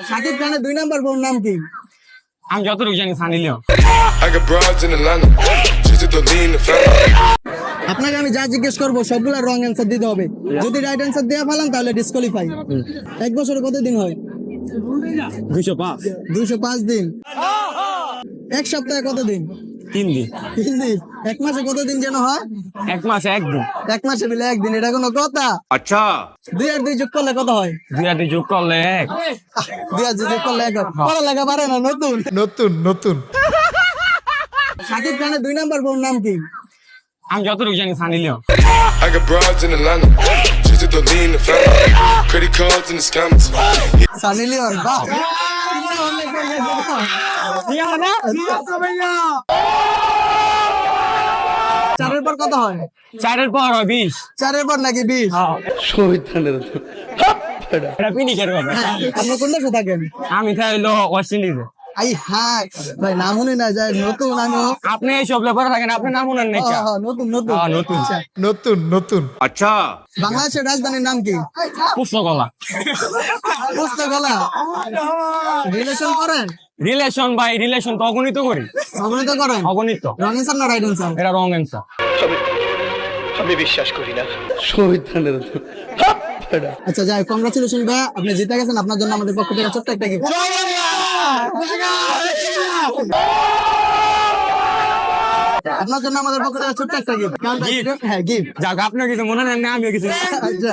শাকিব খানের 2 নাম্বার বোন নাম কি? আমি যতটুকু জানি Sunny Leone. I got broads in Atlanta. Just to lean the family. আপনাকে আমি যা জিজ্ঞেস করবো সবগুলা রং অ্যান্সার দিতে হবে। যদি রাইট অ্যান্সার দিয়ে ফেলান তাহলে ডিসকোয়ালিফাই। এক বছরে কত দিন হয়? 205 205 দিন। এক সপ্তাহে কত দিন? 3 দিন। 3 দিন। এক মাসে কত দিন যেন হয়? এক মাসে একদিন। এক মাসে মিলে একদিন, এটা কোনো কথা? Acha. 2 আর 2 যোগ করলে কত হয়? 2 আর 2 যোগ করলে 1। 2 আর 2 যোগ করলে 1 হয়। পড়ালেখা পারে না নতুন। নতুন শাকিব খানের 2 নাম্বার বোন নাম কি? আমি যতটুকু জানি Sunny Leone. I got broads in Atlanta. Just to lean the family. Credit cards and the scammers. Sunny Leone. বাহ, চারের পর কত হয়? 4 পর হয় 20। চারের পর নাকি 20? এটা পিনিকের কথা। আপনি কোন দেশে থাকেন? আমি থাইলো ওয়েস্ট ইন্ডিজে। আই হাই ভাই, নাম শুনি না যায় নতুন। আমি আপনি এই সব লেবার থাকেন, আপনি নাম শুনেন নাকি? নতুন। নতুন। আচ্ছা, নতুন Acha. বাংলাদেশের রাজধানীর নাম কি? পুস্তকলা। পুস্তকলা। রিলেশন করেন? রিলেশন ভাই, রিলেশন তো অগণিত করি। অগণিত করেন? অগণিত। রং অ্যান্সার না রাইট অ্যান্সার? এটা রং অ্যান্সার। আচ্ছা যাই, কংগ্রাচুলেশন ভাই, আপনি জিতে গেছেন। আপনার জন্য আমাদের পক্ষ থেকে ছোট্ট একটা গিফট। আপনার জন্য আমাদের পক্ষ থেকে ছোট্ট একটা গিফট। হ্যাঁ, গিফট। যাক, আপনিও কিছু মনে নেন না, আমিও কিছু। আচ্ছা।